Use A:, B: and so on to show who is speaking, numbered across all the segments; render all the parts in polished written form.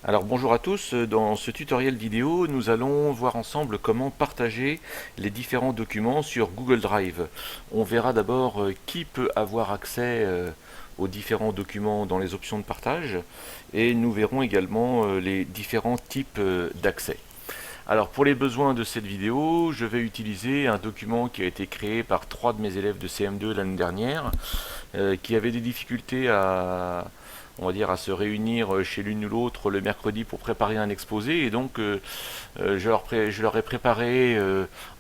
A: Alors bonjour à tous, dans ce tutoriel vidéo nous allons voir ensemble comment partager les différents documents sur Google Drive. On verra d'abord qui peut avoir accès aux différents documents dans les options de partage et nous verrons également les différents types d'accès. Alors pour les besoins de cette vidéo, je vais utiliser un document qui a été créé par trois de mes élèves de CM2 l'année dernière qui avaient des difficultés à, on va dire, à se réunir chez l'une ou l'autre le mercredi pour préparer un exposé. Et donc, je leur ai préparé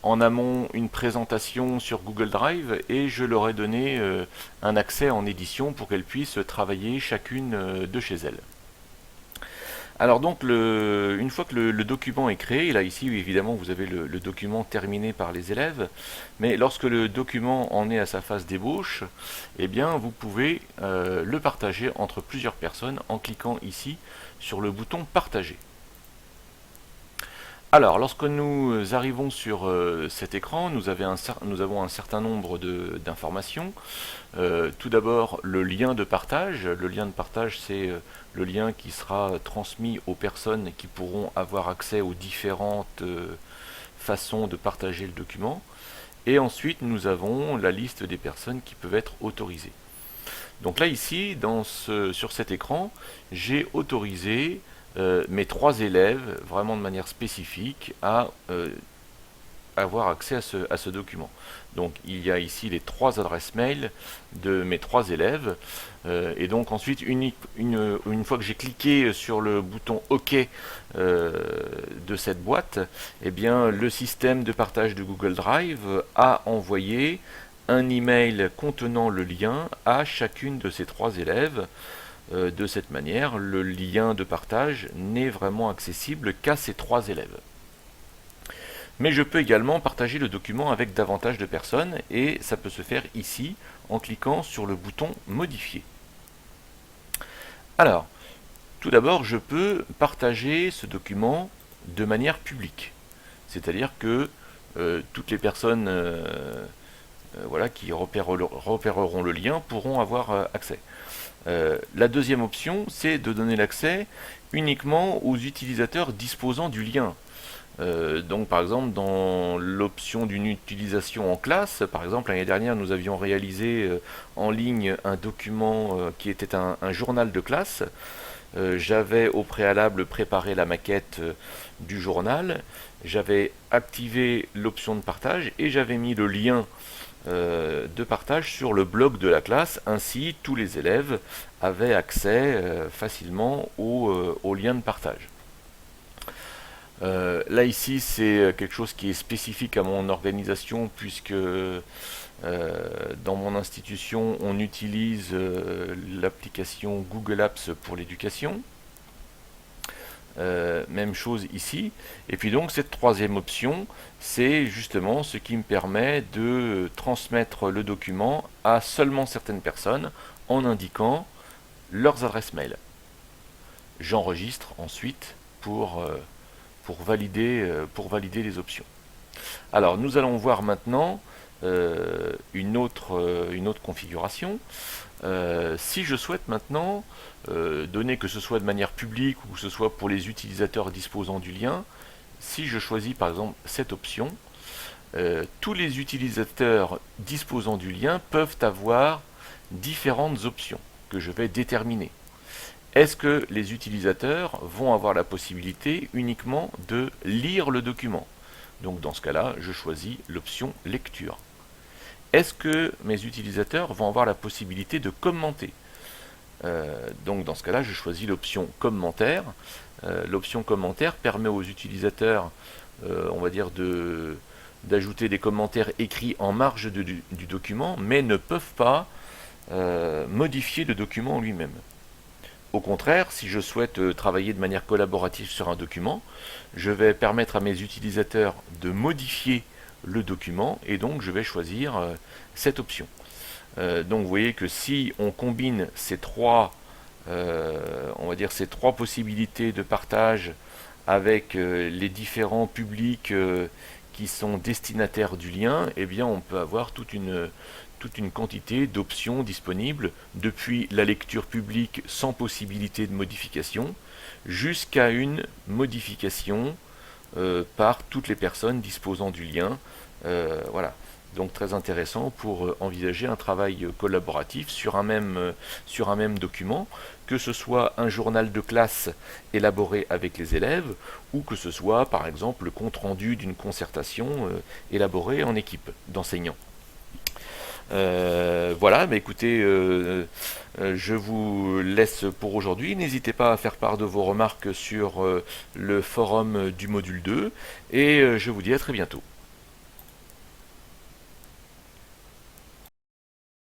A: en amont une présentation sur Google Drive et je leur ai donné un accès en édition pour qu'elles puissent travailler chacune de chez elles. Alors donc, une fois que le document est créé, là ici évidemment vous avez le document terminé par les élèves, mais lorsque le document en est à sa phase d'ébauche, eh bien vous pouvez le partager entre plusieurs personnes en cliquant ici sur le bouton partager. Alors, lorsque nous arrivons sur cet écran, nous avons un certain nombre d'informations. Tout d'abord, le lien de partage. Le lien de partage, c'est le lien qui sera transmis aux personnes qui pourront avoir accès aux différentes façons de partager le document. Et ensuite, nous avons la liste des personnes qui peuvent être autorisées. Donc là, ici, sur cet écran, j'ai autorisé mes trois élèves, vraiment de manière spécifique, à avoir accès à ce document. Donc il y a ici les trois adresses mail de mes trois élèves. Et donc ensuite, une fois que j'ai cliqué sur le bouton OK de cette boîte, eh bien, le système de partage de Google Drive a envoyé un email contenant le lien à chacune de ces trois élèves. De cette manière, le lien de partage n'est vraiment accessible qu'à ces trois élèves. Mais je peux également partager le document avec davantage de personnes et ça peut se faire ici en cliquant sur le bouton modifier. Alors, tout d'abord, je peux partager ce document de manière publique. C'est-à-dire que toutes les personnes voilà, qui repéreront le lien pourront avoir accès. La deuxième option, c'est de donner l'accès uniquement aux utilisateurs disposant du lien. Donc par exemple dans l'option d'une utilisation en classe, par exemple l'année dernière nous avions réalisé en ligne un document qui était un journal de classe. J'avais au préalable préparé la maquette du journal, j'avais activé l'option de partage et j'avais mis le lien de partage sur le blog de la classe, ainsi tous les élèves avaient accès facilement au lien de partage. Là ici c'est quelque chose qui est spécifique à mon organisation puisque dans mon institution on utilise l'application Google Apps pour l'éducation. Même chose ici. Et puis donc cette troisième option, c'est justement ce qui me permet de transmettre le document à seulement certaines personnes en indiquant leurs adresses mail. J'enregistre ensuite pour valider les options. Alors nous allons voir maintenant une autre configuration. Si je souhaite maintenant donner que ce soit de manière publique ou que ce soit pour les utilisateurs disposant du lien, si je choisis par exemple cette option, tous les utilisateurs disposant du lien peuvent avoir différentes options que je vais déterminer. Est-ce que les utilisateurs vont avoir la possibilité uniquement de lire le document? Donc dans ce cas-là, je choisis l'option lecture. Est-ce que mes utilisateurs vont avoir la possibilité de commenter? Donc dans ce cas-là, je choisis l'option commentaire. L'option commentaire permet aux utilisateurs, on va dire, d'ajouter des commentaires écrits en marge du document, mais ne peuvent pas modifier le document en lui-même. Au contraire, si je souhaite travailler de manière collaborative sur un document, je vais permettre à mes utilisateurs de modifier le document et donc je vais choisir cette option. Donc vous voyez que si on combine ces trois, on va dire ces trois possibilités de partage avec les différents publics qui sont destinataires du lien, eh bien on peut avoir toute toute une quantité d'options disponibles, depuis la lecture publique sans possibilité de modification, jusqu'à une modification par toutes les personnes disposant du lien. Voilà. Donc très intéressant pour envisager un travail collaboratif sur un même document, que ce soit un journal de classe élaboré avec les élèves, ou que ce soit par exemple le compte-rendu d'une concertation élaborée en équipe d'enseignants. Voilà, mais écoutez, je vous laisse pour aujourd'hui. N'hésitez pas à faire part de vos remarques sur le forum du module 2, et je vous dis à très bientôt.